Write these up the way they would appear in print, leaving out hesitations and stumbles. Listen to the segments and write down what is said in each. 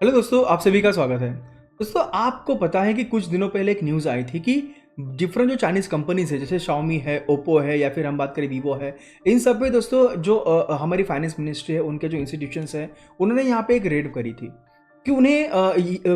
Hello दोस्तों, आप सभी का स्वागत है। दोस्तों, आपको पता है कि कुछ दिनों पहले एक न्यूज़ आई थी कि डिफरेंट जो चाइनीज़ कंपनीज है, जैसे Xiaomi है, ओप्पो है या फिर हम बात करें वीवो है, इन सब पे दोस्तों जो हमारी फाइनेंस मिनिस्ट्री है, उनके जो इंस्टीट्यूशंस हैं, उन्होंने यहाँ पे एक रेड करी थी कि उन्हें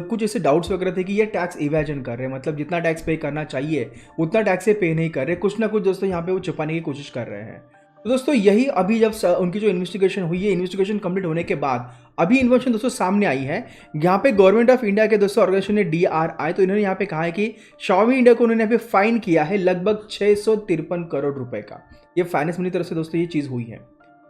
कुछ ऐसे डाउट्स वगैरह थे कि ये टैक्स इवेजन कर रहे हैं, मतलब जितना टैक्स पे करना चाहिए उतना टैक्स से पे नहीं कर रहे, कुछ ना कुछ दोस्तों यहाँ पे वो छुपाने की कोशिश कर रहे हैं। तो दोस्तों यही अभी जब उनकी जो इन्वेस्टिगेशन हुई है, इन्वेस्टिगेशन कंप्लीट होने के बाद अभी इन्फॉर्मेशन दोस्तों सामने आई है। यहाँ पे गवर्नमेंट ऑफ इंडिया के दोस्तों ऑर्गेनाइजेशन ने DRI, तो इन्होंने यहाँ पे कहा है कि Xiaomi इंडिया को उन्होंने यहाँ पे फाइन किया है लगभग 653 करोड़ रुपए का। ये फाइनेंस मिनिस्ट्री तरफ से दोस्तों ये चीज हुई है।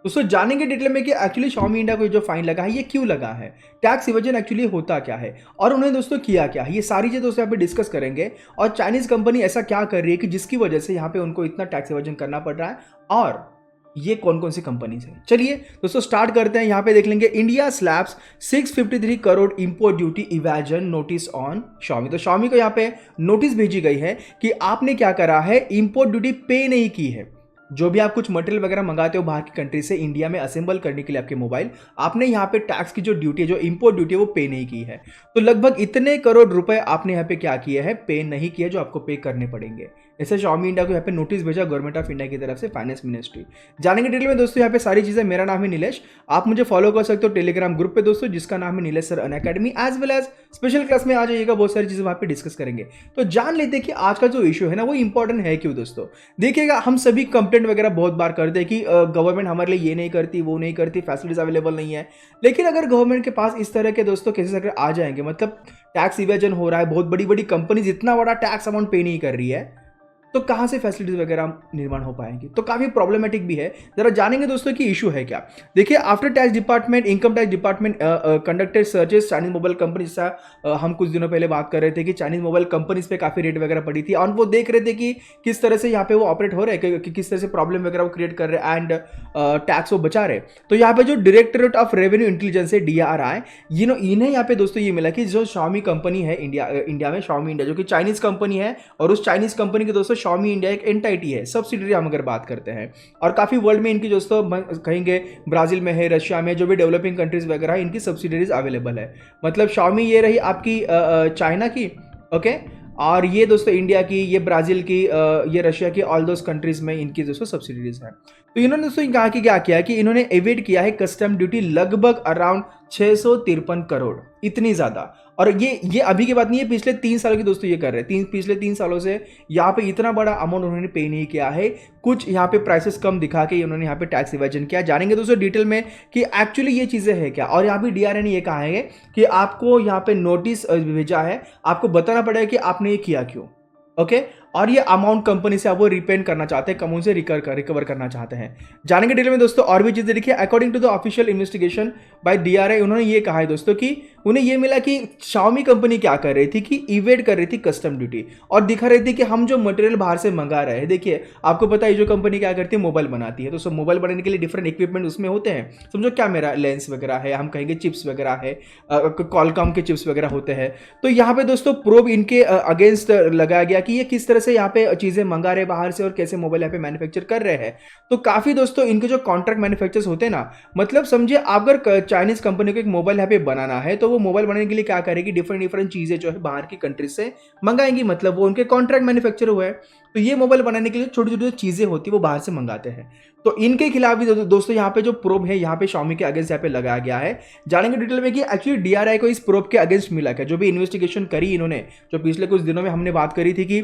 दोस्तों जानेंगे डिटेल में कि एक्चुअली Xiaomi इंडिया को जो फाइन लगा है ये क्यों लगा है, टैक्स इवेजन एक्चुअली होता क्या है और उन्होंने दोस्तों किया क्या है, ये सारी चीजें दोस्तों यहाँ पे डिस्कस करेंगे। और चाइनीज कंपनी ऐसा क्या कर रही है कि जिसकी वजह से यहाँ पे उनको इतना टैक्स इवेजन करना पड़ रहा है, और ये कौन कौन सी कंपनीज हैं। चलिए दोस्तों स्टार्ट करते हैं। यहां पे देख लेंगे, India slabs 653 crore import duty evasion notice on Xiaomi। तो Xiaomi को यहां पे नोटिस भेजी गई है कि आपने क्या करा है, इंपोर्ट ड्यूटी पे नहीं की है। जो भी आप कुछ मटेरियल वगैरह मंगाते हो बाहर की कंट्री से इंडिया में असेंबल करने के लिए आपके मोबाइल, आपने यहाँ पे टैक्स की जो ड्यूटी है, जो इंपोर्ट ड्यूटी है, वो पे नहीं की है। तो लगभग इतने करोड़ रुपए आपने यहाँ पे क्या किया है, पे नहीं किया, जो आपको पे करने पड़ेंगे। ऐसे Xiaomi इंडिया को यहाँ पे नोटिस भेजा गवर्नमेंट ऑफ इंडिया की तरफ से, फाइनेंस मिनिस्ट्री। जानेंगे डिटेल में दोस्तों यहाँ पे सारी चीजें। मेरा नाम है नीलेश, आप मुझे फॉलो कर सकते हो टेलीग्राम ग्रुप पे दोस्तों, जिसका नाम है Nilesh sir Unacademy. As well as special class में आ जाइएगा, बहुत सारी चीजें वहां पे डिस्कस करेंगे। तो जान लेते हैं कि आज का जो इशू है ना, वो इंपॉर्टेंट है क्यों। दोस्तों देखिएगा, हम सभी कंप्लेंट वगैरह बहुत बार करते हैं कि गवर्नमेंट हमारे लिए ये नहीं करती, वो नहीं करती, फैसिलिटीज अवेलेबल नहीं है। लेकिन अगर गवर्नमेंट के पास इस तरह के दोस्तों केसेस अगर आ जाएंगे, मतलब टैक्स इवेजन हो रहा है, बहुत बड़ी बड़ी कंपनीज इतना बड़ा टैक्स अमाउंट पे नहीं कर रही है, तो कहां से फैसिलिटीज वगैरह निर्माण हो पाएंगी। तो काफी प्रॉब्लमेटिक भी है। जरा जानेंगे दोस्तों कि इशू है क्या। देखिए, after tax department, income tax department conducted searches Chinese mobile company, जैसा हम कुछ दिनों पहले बात कर रहे थे कि चाइनीज मोबाइल कंपनीज पे काफी रेट वगैरह पड़ी थी, और वो देख रहे थे कि किस तरह से यहाँ पे वो ऑपरेट हो रहे हैं, कि किस तरह से प्रॉब्लम वगैरह वो क्रिएट कर रहे हैं एंड टैक्स वो बचा रहे। तो यहाँ पे जो डायरेक्टरेट ऑफ रेवेन्यू इंटेलिजेंस है, DRI, इन्हें यहाँ पे दोस्तों ये मिला कि जो Xiaomi कंपनी है इंडिया में, Xiaomi इंडिया जो कि चाइनीज कंपनी है, और उस चाइनीज कंपनी के दोस्तों Xiaomi इंडिया एक एंटाइटी है, सब्सिडरी हम अगर बात करते हैं, और काफी वर्ल्ड में इनकी दोस्तों कहेंगे ब्राजील में है, रशिया में, जो भी डेवलपिंग कंट्रीज वगैरह है, इनकी सब्सिडरीज अवेलेबल है। मतलब Xiaomi ये रही आपकी चाइना की, ओके, और ये दोस्तों इंडिया की, ये ब्राजील की, ये रशिया की, ऑल दोस कंट्रीज में इनकी दोस्तों सब्सिडरीज है। तो इन्होंने दोस्तों कहा कि क्या किया कि इन्होंने एवेड किया है कस्टम ड्यूटी लगभग अराउंड 653 करोड़, इतनी ज्यादा। और ये अभी की बात नहीं है, पिछले 3 सालों की दोस्तों ये कर रहे हैं, पिछले 3 सालों से यहाँ पे इतना बड़ा अमाउंट उन्होंने पे नहीं किया है। कुछ यहाँ पे प्राइसेस कम दिखा के उन्होंने यहाँ पे टैक्स इवेजन किया। जानेंगे दोस्तों डिटेल में कि एक्चुअली ये चीजें है क्या। और यहाँ पे DRI ने ये कहा है कि आपको यहाँ पे नोटिस भेजा है, आपको बताना पड़ेगा कि आपने ये किया क्यों, ओके। और ये अमाउंट कंपनी से आप वो रिपेंड करना चाहते हैं, कम से रिकवर करना चाहते हैं। जानेंगे डिटेल में दोस्तों और भी चीजें। देखिए, according to the official investigation by DRI, उन्होंने ये कहा है दोस्तों कि उन्हें ये मिला कि Xiaomi कंपनी क्या कर रही थी कि इवेड कर रही थी कस्टम ड्यूटी, और दिखा रही थी कि हम जो मटेरियल बाहर से मंगा रहे हैं। देखिए, आपको पता है जो कंपनी क्या करती है, मोबाइल बनाती है, तो सब मोबाइल बनाने के लिए डिफरेंट इक्विपमेंट उसमें होते हैं। समझो क्या, मेरा लेंस वगैरह है, हम कहेंगे चिप्स वगैरह है, कॉलकॉम के चिप्स वगैरह होते हैं। तो यहाँ पे दोस्तों प्रोब इनके अगेंस्ट लगाया गया कि ये किस तरह से यहाँ पे चीजें मंगा रहे बाहर से और कैसे मोबाइल यहाँ पे मैन्युफैक्चर कर रहे हैं। तो काफी दोस्तों इनके जो कॉन्ट्रैक्ट मैन्युफैक्चर्स होते हैं ना, मतलब समझिए अगर चाइनीज कंपनी को एक मोबाइल यहाँ पे बनाना है, तो वो मोबाइल बनाने के लिए क्या करेगी, डिफरेंट चीजें जो है बाहर की कंट्री से मंगाएंगी, मतलब वो उनके कॉन्ट्रैक्ट मैन्युफैक्चर हुए। तो ये मोबाइल बनाने के लिए छोटी छोटी जो चीजें होती है वो बाहर से मंगाते हैं। तो इनके खिलाफ भी दोस्तों यहाँ पे जो प्रोब है, यहाँ पे Xiaomi के अगेंस्ट यहाँ पे लगाया गया है। जानेंगे डिटेल में कि एक्चुअली DRI को इस प्रोब के अगेंस्ट मिला क्या, जो भी इन्वेस्टिगेशन करी इन्होंने, जो पिछले कुछ दिनों में हमने बात करी थी कि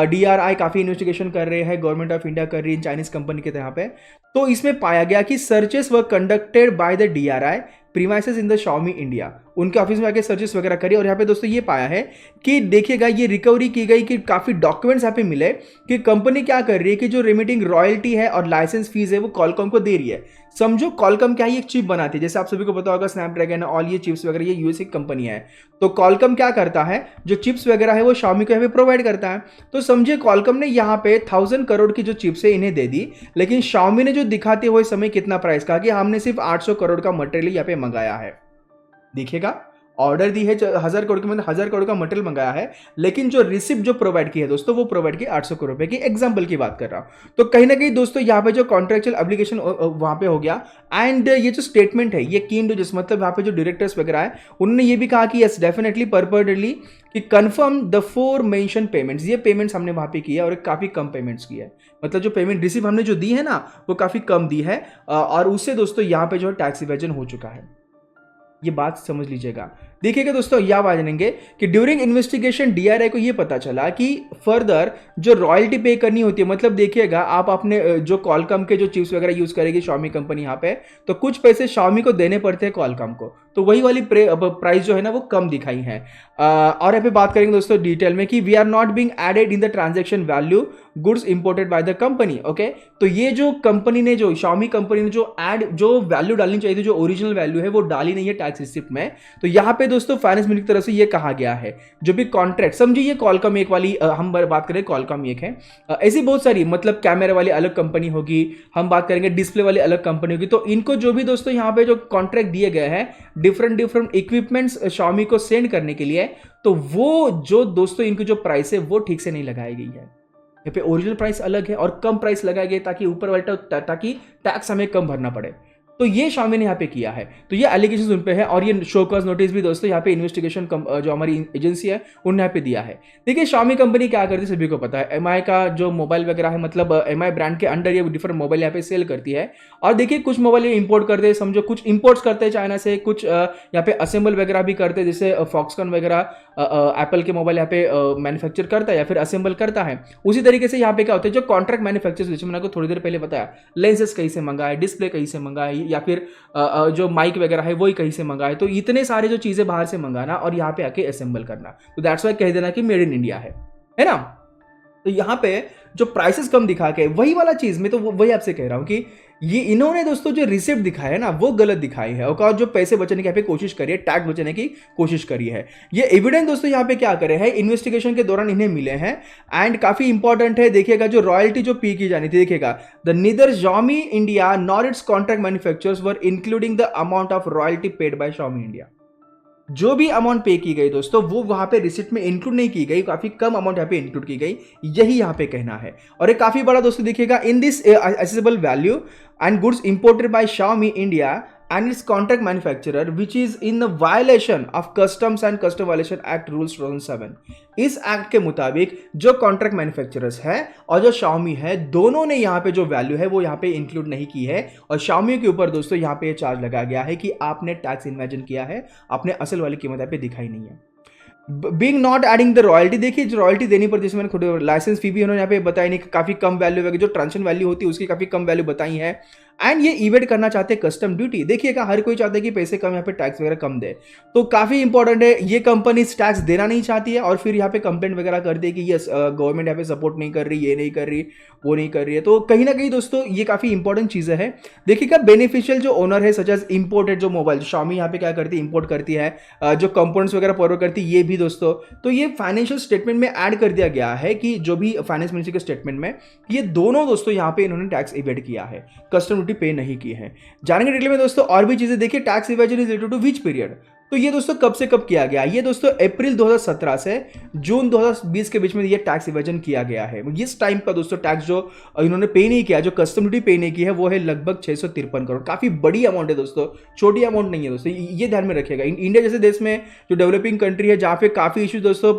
DRI काफी इन्वेस्टिगेशन कर रहे हैं, गवर्नमेंट ऑफ इंडिया कर रही है चाइनीज कंपनी के यहाँ पे। तो इसमें पाया गया कि searches were conducted by the DRI premises in the Xiaomi India. उनके ऑफिस में आके सर्चेस वगैरह करी, और यहाँ पे दोस्तों ये पाया है कि देखिएगा, ये रिकवरी की गई कि काफी डॉक्यूमेंट्स यहाँ पे मिले कि कंपनी क्या कर रही है कि जो रिमिटिंग रॉयल्टी है और लाइसेंस फीस है वो कॉलकॉम को दे रही है। समझो कॉलकॉम क्या है, एक चिप बनाती है, जैसे आप सभी को पता होगा स्नैपड्रैगन, ऑल ये चिप्स वगैरह, ये यूएस की कंपनी है। तो कॉलकॉम क्या करता है, जो चिप्स वगैरह है वो Xiaomi को यहाँ पे प्रोवाइड करता है। तो समझिए कॉलकॉम ने यहाँ पे 1000 करोड़ की जो चिप्स है इन्हें दे दी, लेकिन Xiaomi ने जो दिखाते हुए समय कितना प्राइस कहा कि हमने सिर्फ 800 करोड़ का मटेरियल यहाँ पे मंगाया है। देखिएगा, ऑर्डर दी है 1000 करोड़ की, मतलब 1000 करोड़ का मटेरियल मंगाया है, लेकिन जो रिसिप्ट जो प्रोवाइड की है दोस्तों वो प्रोवाइड की 800 करोड़ रुपए की, एग्जांपल की बात कर रहा हूं। तो कहीं ना कहीं दोस्तों यहाँ पे जो कॉन्ट्रेक्चुअल एप्लीकेशन वहां पे हो गया। एंड ये जो स्टेटमेंट है ये कीन जिस मतलब यहाँ पे जो डायरेक्टर्स वगैरह है उन्होंने ये भी कहा कि यस डेफिनेटली पर्परली कि कंफर्म द 4 मेंशन पेमेंट्स, ये पेमेंट्स हमने वहां पे किया और काफी कम पेमेंट्स की है, मतलब जो पेमेंट रिसीव हमने जो दी है ना वो काफी कम दी है, और उससे दोस्तों यहाँ पे जो है टैक्स इवेजन हो चुका है। ये बात समझ लीजिएगा। देखिएगा दोस्तों यह बात जानेंगे कि ड्यूरिंग इन्वेस्टिगेशन डीआरआई को यह पता चला कि फर्दर जो रॉयल्टी पे करनी होती है, मतलब देखिएगा आप अपने जो कॉलकॉम के जो चिप्स वगैरह यूज करेगी Xiaomi कंपनी यहाँ पे, तो कुछ पैसे Xiaomi को देने पड़ते हैं कॉलकॉम को, तो वही वाली प्राइस जो है ना वो कम दिखाई है। और यहाँ पे बात करेंगे दोस्तों डिटेल में कि we are not being added in the transaction value goods imported by the company. Okay, तो ये जो कंपनी ने जो Xiaomi कंपनी ने जो वैल्यू डालनी चाहिए थी, जो ओरिजिनल वैल्यू है वो डाली नहीं है टैक्स रिसिप्ट में। तो यहाँ पे दोस्तों फाइनेंस मिनिस्ट्री की तरफ से ये कहा गया है जो भी कॉन्ट्रैक्ट, समझिए कॉलकॉम एक वाली हम बात करें कॉलकॉम एक है, ऐसी बहुत सारी मतलब कैमरे वाली अलग कंपनी होगी, हम बात करेंगे डिस्प्ले वाली अलग कंपनी होगी, तो इनको जो भी दोस्तों यहाँ पे जो कॉन्ट्रैक्ट दिए गए हैं डिफरेंट इक्विपमेंट्स Xiaomi को सेंड करने के लिए, तो वो जो दोस्तों इनकी जो प्राइस है वो ठीक से नहीं लगाई गई है। यहाँ पे ओरिजिनल प्राइस अलग है और कम प्राइस लगाई गई ताकि ऊपर वाले ताकि टैक्स हमें कम भरना पड़े, तो ये Xiaomi ने यहाँ पे किया है। तो ये एलिगेशन उन पे है और ये शो कॉज नोटिस भी दोस्तों यहाँ पे इन्वेस्टिगेशन जो हमारी एजेंसी है उन्होंने यहाँ पे दिया है। देखिए Xiaomi कंपनी क्या करती है सभी को पता है, MI का जो मोबाइल वगैरह है, मतलब MI ब्रांड के अंडर ये डिफरेंट मोबाइल यहाँ पे सेल करती है। और देखिए कुछ मोबाइल ये इंपोर्ट करते हैं, समझो कुछ इंपोर्ट्स करते हैं चाइना से, कुछ यहाँ पे असेंबल वगैरह भी करते हैं, जैसे फॉक्सकॉन वगैरह एप्पल के मोबाइल यहाँ पे मैन्युफैक्चर करता है या फिर असेंबल करता है। उसी तरीके से यहाँ पे क्या होता है जो कॉन्ट्रैक्ट मैन्युफैक्चर्स, जैसे मैंने आपको थोड़ी देर पहले बताया, लेंसेज कहीं से मंगाए, डिस्प्ले कहीं से मंगाए, या फिर जो माइक वगैरह है वही कहीं से मंगाए, तो इतने सारे जो चीजें बाहर से मंगाना और यहाँ पे आके असेंबल करना, तो दैट्स वाई कह देना कि मेड इन इंडिया है ना। तो यहाँ पे जो प्राइसेस कम दिखा के वही वाला चीज में, तो वही आपसे कह रहा हूं कि ये इन्होंने दोस्तों जो रिसिप्ट दिखाया है ना वो गलत दिखाई है, और जो पैसे बचाने की यहाँ पे कोशिश करी है, टैक्स बचाने की कोशिश करी है। ये एविडेंस दोस्तों यहाँ पे क्या करे है, इन्वेस्टिगेशन के दौरान इन्हें मिले हैं एंड काफी इंपॉर्टेंट है। देखिएगा जो रॉयल्टी जो पे की जानी थी, देखिएगा the neither Xiaomi India nor it's contract manufacturers were including the amount of royalty paid by Xiaomi India. जो भी अमाउंट पे की गई दोस्तों वो वहां पे रिसिप्ट में इंक्लूड नहीं की गई, काफी कम अमाउंट यहाँ पे इंक्लूड की गई, यही यहाँ पे कहना है। और एक काफी बड़ा दोस्तों देखिएगा, in this accessible value and goods imported by Xiaomi India and its contract manufacturer which is in the violation of Customs and Custom Violation Act Rules 2007। इस एक्ट के मुताबिक जो कॉन्ट्रैक्ट मैन्युफैक्चरर्स है और जो Xiaomi है, दोनों ने यहाँ पे जो वैल्यू है वो यहाँ पे इंक्लूड नहीं की है, और Xiaomi के ऊपर दोस्तों यहाँ पे चार्ज लगाया गया है कि आपने टैक्स इन्वेजन किया है, आपने असल वाली कीमत यहाँ पे दिखाई नहीं है। Being not adding the royalty, देखिए जो रॉयल्टी देनी पड़ती है, जैसे मैंने खुद लाइसेंस फी भी उन्होंने यहाँ पे बताई नहीं, काफी कम वैल्यू है, जो ट्रांजेक्शन वैल्यू होती है उसकी काफी कम वैल्यू बताई है। एंड ये इवेट करना चाहते हैं कस्टम ड्यूटी, देखिएगा हर कोई चाहता है कि पैसे कम यहाँ पे टैक्स वगैरह कम दे, तो काफी इंपॉर्टेंट है। ये कंपनी टैक्स देना नहीं चाहती है और फिर यहाँ पे कंप्लेंट वगैरह करती है कि यस गवर्नमेंट यहाँ पे सपोर्ट नहीं कर रही, ये नहीं कर रही, वो नहीं कर रही है, तो कहीं ना कहीं दोस्तों ये काफी इंपॉर्टेंट चीजें है। देखिएगा बेनिफिशियल जो ओनर है सच एज इंपोर्टेड जो मोबाइल Xiaomi यहाँ पे क्या करती है, इंपोर्ट करती है, जो कंपोनेंट्स वगैरह प्रोवाइड करती है, ये भी दोस्तों, तो ये फाइनेंशियल स्टेटमेंट में ऐड कर दिया गया है कि जो भी फाइनेंस मिनिस्ट्री के स्टेटमेंट में ये दोनों दोस्तों यहाँ पे इन्होंने टैक्स इवेड किया है, कस्टम ड्यूटी पे नहीं की है। जानेंगे डिटेल में दोस्तों और भी चीजें। देखिए tax evasion is related to which period, तो ये दोस्तों कब से कब किया गया, ये दोस्तों अप्रैल 2017 से जून 2020 के बीच में ये टैक्स इवेजन किया गया है। इस टाइम का दोस्तों टैक्स जो इन्होंने पे नहीं किया, जो कस्टम ड्यूटी पे नहीं की है, वो है लगभग 653 करोड़, काफी बड़ी अमाउंट है दोस्तों, छोटी अमाउंट नहीं है दोस्तों, ये ध्यान में रखिएगा। इंडिया जैसे देश में जो डेवलपिंग कंट्री है जहाँ पे काफी इश्यूज दोस्तों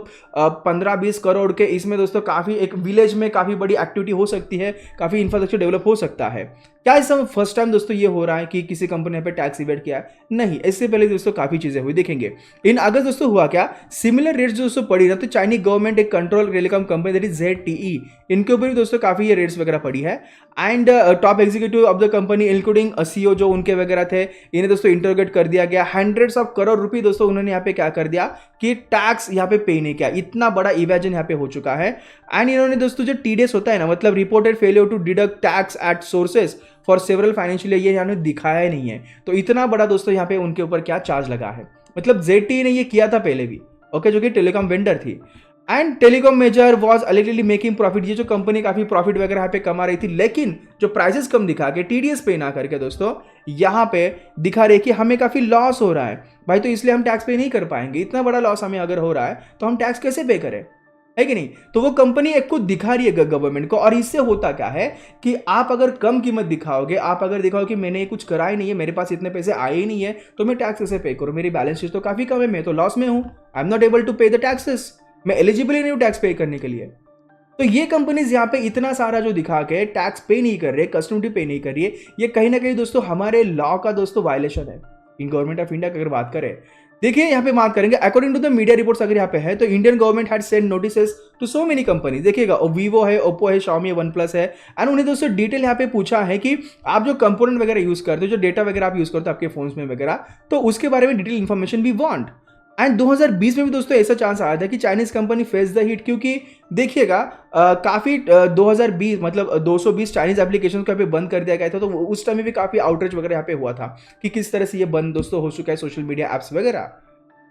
15-20 करोड़ के, इसमें दोस्तों काफी एक विलेज में काफी बड़ी एक्टिविटी हो सकती है, काफी इंफ्रास्ट्रक्चर डेवलप हो सकता है। क्या इस समय फर्स्ट टाइम दोस्तों ये हो रहा है कि किसी कंपनी पे टैक्स इवेट किया है? नहीं, इससे पहले दोस्तों काफी चीजें हुई। देखेंगे इन अगस्त दोस्तों हुआ क्या, सिमिलर रेट्स दोस्तों पड़ी ना, तो चाइनीज गवर्नमेंट एक control telecom company that is ZTE, इनके ऊपर भी दोस्तों काफी ये रेट्स वगैरह पड़ी है। And top executive of the company including CEO जो उनके वगैरह थे, इन्हें दोस्तों इंटरोगेट कर दिया गया। हंड्रेड्स ऑफ करोड़ रुपए दोस्तों उन्होंने यहाँ पे क्या कर दिया कि टैक्स यहाँ पे पे नहीं किया, इतना बड़ा इवेजन यहाँ पे हो चुका है। एंड इन्होंने दोस्तों जो TDS होता है ना, मतलब reported failure to deduct tax at sources for several financial year, ये यहाँ दिखाया ही नहीं है, तो इतना बड़ा दोस्तों यहाँ पे उनके ऊपर क्या चार्ज लगा है। मतलब ZTE ने ये किया था पहले भी, ओके, जो कि टेलीकॉम वेंडर थी। And telecom major was a little making profit. ये जो कंपनी काफी प्रॉफिट वगैरह यहाँ पे कमा रही थी, लेकिन जो प्राइसेस कम दिखा के टीडीएस पे ना करके दोस्तों यहाँ पे दिखा रहे कि हमें काफी लॉस हो रहा है भाई, तो इसलिए हम टैक्स पे नहीं कर पाएंगे। इतना बड़ा लॉस हमें अगर हो रहा है तो हम टैक्स कैसे पे करें, है कि नहीं। तो वो कंपनी एक को दिखा रही है गवर्नमेंट को, और इससे होता क्या है कि आप अगर कम कीमत दिखाओगे, आप अगर दिखाओ कि मैंने कुछ करा ही नहीं है, मेरे पास इतने पैसे आए ही नहीं है, तो मैं टैक्स कैसे पे करूं, मेरी बैलेंस शीट तो काफी कम है, मैं तो लॉस में हूं, I am not able to pay the taxes, मैं एलिजिबल ही नहीं हूं टैक्स पे करने के लिए। तो ये कंपनीज यहाँ पे इतना सारा जो दिखा के टैक्स पे नहीं कर रहे, कस्टम ड्यूटी पे नहीं कर रही है, ये कहीं ना कहीं दोस्तों हमारे लॉ का दोस्तों वायलेशन है इन गवर्नमेंट ऑफ इंडिया की अगर बात करें। देखिए यहाँ पे बात करेंगे according to the media reports अगर यहाँ पे है तो Indian government had send notices to so many companies. देखिएगा वीवो है, ओप्पो है, शाओमी है, वन प्लस है, एंड उन्हें दोस्तों डिटेल यहाँ पे पूछा है कि आप जो कंपोनेंट वगैरह यूज करते हो, जो डेटा वगैरह आप यूज करते हो आपके फोन्स में वगैरह, तो उसके बारे में डिटेल इन्फॉर्मेशन भी वांट। एंड 2020 में भी दोस्तों ऐसा चांस आया था कि Chinese company face the hit, क्योंकि देखिएगा काफी 2020 मतलब 220 चाइनीज एप्लीकेशन को यहाँ पे बंद कर दिया गया था, तो उस टाइम में भी काफी आउटरीच वगैरह यहाँ पे हुआ था कि किस तरह से ये बंद दोस्तों हो चुका है सोशल मीडिया एप्स वगैरह।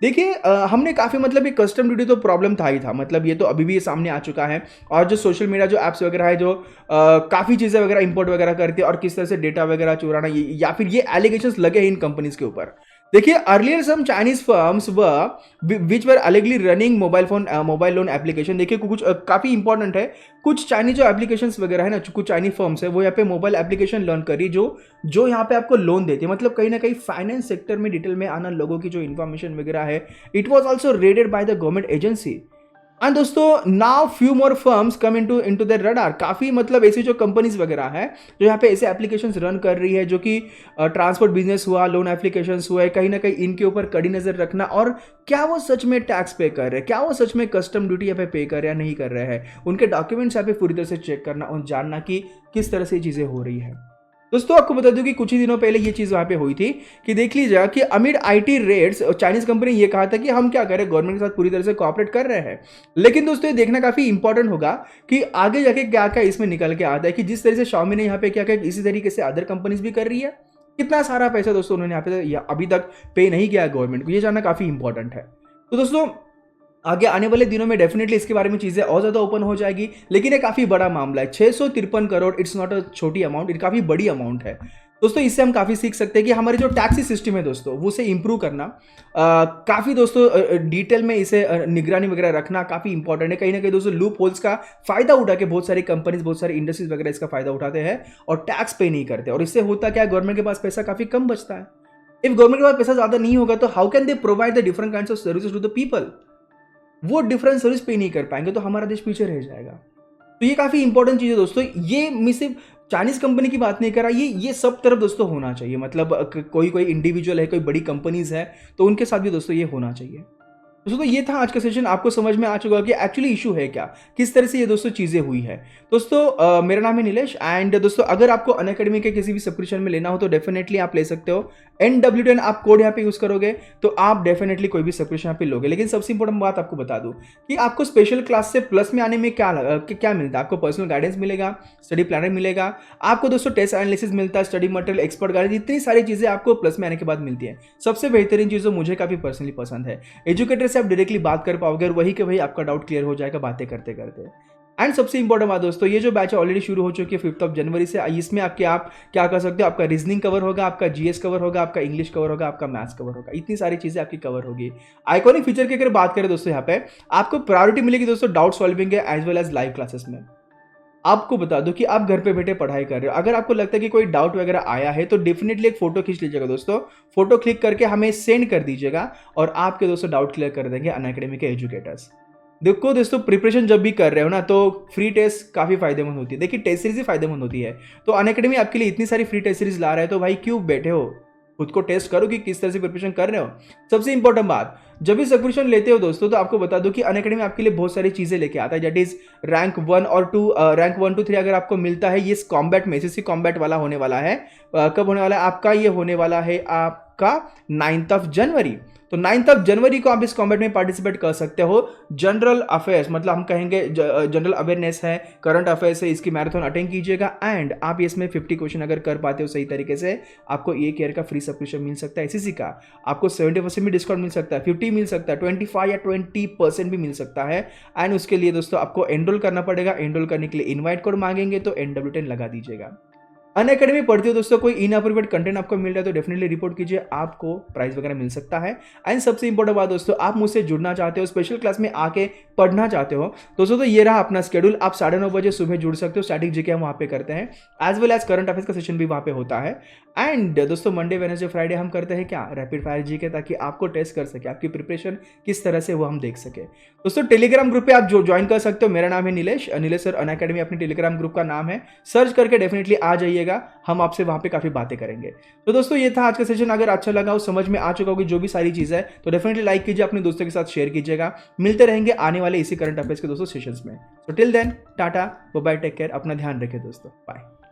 देखिए हमने काफी मतलब ये कस्टम ड्यूटी तो प्रॉब्लम था ही था, मतलब ये तो अभी भी ये सामने आ चुका है, और जो सोशल मीडिया जो एप्स वगैरह है जो काफी चीजें वगैरह इंपोर्ट वगैरह करती है और किस तरह से डेटा वगैरह चुराना, या फिर ये एलिगेशंस लगे हैं इन कंपनीज के ऊपर। देखिए अर्लियर सम चाइनीज फर्म्स विच वर अलेगली रनिंग मोबाइल लोन एप्लीकेशन। देखिए कुछ काफी इंपॉर्टेंट है, कुछ चाइनीज जो एप्लीकेशंस वगैरह है ना, कुछ चाइनीज फर्म्स है वो यहाँ पे मोबाइल एप्लीकेशन लर्न करी जो यहाँ पे आपको लोन देती है, मतलब कहीं ना कहीं फाइनेंस सेक्टर में डिटेल में आना, लोगों की जो इन्फॉर्मेशन वगैरह है, it was also raided by the government agency. And दोस्तों now few more firms come into the radar. काफी मतलब ऐसी जो कंपनीज वगैरह है जो यहाँ पे ऐसे एप्लीकेशंस रन कर रही है, जो कि ट्रांसपोर्ट बिजनेस हुआ, लोन एप्लीकेशंस हुआ है, कहीं ना कहीं इनके ऊपर कड़ी नजर रखना, और क्या वो सच में टैक्स पे कर रहे हैं, क्या वो सच में कस्टम ड्यूटी यहाँ पे पे कर रहे हैं या नहीं कर रहे हैं, उनके डॉक्यूमेंट्स यहाँ पे पूरी तरह से चेक करना और जानना कि किस तरह से चीजें हो रही है। दोस्तों आपको बता दूं कि कुछ ही दिनों पहले ये चीज वहां पे हुई थी कि देख लीजिए कि amid IT raids Chinese company ये कहा था कि हम क्या करें, गवर्नमेंट के साथ पूरी तरह से कोऑपरेट कर रहे हैं। लेकिन दोस्तों ये देखना काफी इंपॉर्टेंट होगा कि आगे जाके क्या क्या इसमें निकल के आता है, कि जिस तरह से शाओमी ने यहाँ पे क्या क्या इसी तरीके से अदर कंपनीज भी कर रही है, कितना सारा पैसा दोस्तों उन्होंने यहाँ पे अभी तक पे नहीं किया गवर्नमेंट को, ये जानना काफी इंपॉर्टेंट है। तो दोस्तों आगे आने वाले दिनों में डेफिनेटली इसके बारे में चीजें और ज्यादा ओपन हो जाएगी, लेकिन ये काफी बड़ा मामला है। 653 करोड़, इट्स नॉट अ छोटी अमाउंट, ये काफी बड़ी अमाउंट है दोस्तों। इससे हम काफी सीख सकते हैं कि हमारी जो टैक्सी सिस्टम है दोस्तों वो उसे इंप्रूव करना काफी दोस्तों डिटेल में इसे निगरानी वगैरह रखना काफी इंपॉर्टेंट है। कहीं ना कहीं दोस्तों लूप होल्स का फायदा उठा के बहुत सारी कंपनीज, बहुत सारी इंडस्ट्रीज वगैरह इसका फायदा उठाते हैं और टैक्स पे नहीं करते, और इससे होता क्या है, गवर्नमेंट के पास पैसा काफी कम बचता है। इफ गवर्नमेंट के पास पैसा ज्यादा नहीं होगा तो how can they provide the different kinds of services to the people, वो डिफरेंट सर्विस पे नहीं कर पाएंगे तो हमारा देश पीछे रह जाएगा। तो ये काफी इंपॉर्टेंट चीज है दोस्तों। ये मैं सिर्फ चाइनीज कंपनी की बात नहीं कर रहा, ये सब तरफ दोस्तों होना चाहिए, मतलब कोई इंडिविजुअल है, कोई बड़ी कंपनीज है तो उनके साथ भी दोस्तों ये होना चाहिए। दोस्तों ये था आज का सेशन, आपको समझ में आ चुका कि एक्चुअली इशू है क्या, किस तरह से ये दोस्तों चीजें हुई है। दोस्तों मेरा नाम है नीलेश, एंड दोस्तों अगर आपको अनअकैडमी के किसी भी सब्सक्रिप्शन में लेना हो तो डेफिनेटली आप ले सकते हो। NW10 आप कोड यहाँ पे यूज करोगे तो आप डेफिनेटली कोई भी सब्सक्रिप्शन यहाँ पे लोगे। लेकिन सबसे इंपॉर्टेंट बात आपको बता दूं कि आपको स्पेशल क्लास से प्लस में आने में क्या मिलता है, आपको पर्सनल गाइडेंस मिलेगा, स्टडी प्लानर मिलेगा, आपको दोस्तों टेस्ट एनालिसिस मिलता है, स्टडी मटेरियल, एक्सपर्ट गाइड, इतनी सारी चीजें आपको प्लस में आने के बाद मिलती है। सबसे बेहतरीन चीज जो मुझे काफी पर्सनली पसंद है, एजुकेटर से आप डायरेक्टली बात कर पाओगे और वही के वही आपका डाउट क्लियर हो जाएगा बातें करते करते। एंड सबसे इंपॉर्टेंट बात दोस्तों, ये जो बैच ऑलरेडी शुरू हो चुकी है 5 जनवरी से, इसमें आप क्या कर सकते हो, आपका रीजनिंग कवर होगा, आपका जीएस कवर होगा, आपका इंग्लिश कवर होगा, आपका मैथ्स कवर होगा, इतनी सारी चीजें आपकी कवर होगी। आइकॉनिक फीचर की अगर बात करें दोस्तों, यहाँ पे आपको प्रायोरिटी मिलेगी दोस्तों डाउट सॉल्विंग है as well as live classes में। आपको बता दो कि आप घर पे बैठे पढ़ाई कर रहे हो, अगर आपको लगता है कि कोई डाउट वगैरह आया है तो डेफिनेटली एक फोटो खींच लीजिएगा दोस्तों, फोटो क्लिक करके हमें सेंड कर दीजिएगा और आपके दोस्तों डाउट क्लियर कर देंगे अनअकैडमी के एजुकेटर्स। देखो दोस्तों प्रिपरेशन जब भी कर रहे हो ना तो फ्री टेस्ट काफी फायदेमंद होती है। देखिए टेस्ट सीरीज ही फायदेमंद होती है, तो अनअकैडमी आपके लिए इतनी सारी फ्री टेस्ट सीरीज ला रहा है तो भाई क्यों बैठे हो, खुद को टेस्ट करो कि किस तरह से प्रिपरेशन कर रहे हो। सबसे इंपॉर्टेंट बात, जब भी सब्सक्रिप्शन लेते हो दोस्तों तो आपको बता दो कि अनअकैडमी आपके लिए बहुत सारी चीजें लेके आता है, दैट इज रैंक 1 और 2, रैंक 1 2 3 अगर आपको मिलता है, ये कॉम्बैट में एसएससी कॉम्बैट वाला होने वाला है। कब होने वाला है आपका, ये होने वाला है आपका 9 जनवरी। तो 9 जनवरी को आप इस कॉम्बैट में पार्टिसिपेट कर सकते हो। जनरल अफेयर्स मतलब हम कहेंगे जनरल अवेयरनेस है, करंट अफेयर्स है, इसकी मैराथन अटेंड कीजिएगा एंड आप इसमें 50 क्वेश्चन अगर कर पाते हो सही तरीके से, आपको एक ईयर का फ्री सब्सक्रिप्शन मिल सकता है। एसएससी का आपको 70% भी डिस्काउंट मिल सकता है, 50 मिल सकता है, 25 या 20% भी मिल सकता है। एंड उसके लिए दोस्तों आपको एनरोल करना पड़ेगा। एनरोल करने के लिए इनवाइट कोड मांगेंगे तो NW10 लगा दीजिएगा। अनअकैडमी पढ़ते हो दोस्तों, कोई इनअप्रोप्रिएट कंटेंट आपको मिल रहा है तो डेफिनेटली रिपोर्ट कीजिए, आपको प्राइस वगैरह मिल सकता है। एंड सबसे इंपॉर्टेंट बात दोस्तों, आप मुझसे जुड़ना चाहते हो, स्पेशल क्लास में आके पढ़ना चाहते हो दोस्तों, तो ये रहा अपना शेड्यूल। आप 9:30 बजे सुबह जुड़ सकते हो। स्टैटिक जीके हम वहाँ पे करते हैं, as well as current affairs का सेशन भी वहाँ पे होता है। एंड दोस्तों मंडे वेडनेसडे फ्राइडे हम करते हैं क्या, रैपिड फायर जीके, ताकि आपको टेस्ट कर सके, आपकी प्रिपरेशन किस तरह से वो हम देख सके। दोस्तों टेलीग्राम ग्रुप पे आप जो ज्वाइन कर सकते हो। मेरा नाम है नीलेश सर अनअकैडमी अपनी टेलीग्राम ग्रुप का नाम है, सर्च करके डेफिनेटली आ जाइएगा, हम आपसे वहाँ पे काफी बातें करेंगे। तो दोस्तों ये था आज का सेशन। अगर अच्छा लगा हो, समझ में आ चुका होगी जो भी सारी चीज है, तो डेफिनेटली लाइक कीजिए, अपने दोस्तों के साथ शेयर कीजिएगा। मिलते रहेंगे आने वाले इसी करंट अफेयर्स के दोस्तों सेशंस में। तो till then ta-ta bye bye, take care, अपना ध्यान रखें दोस्तों, बाय।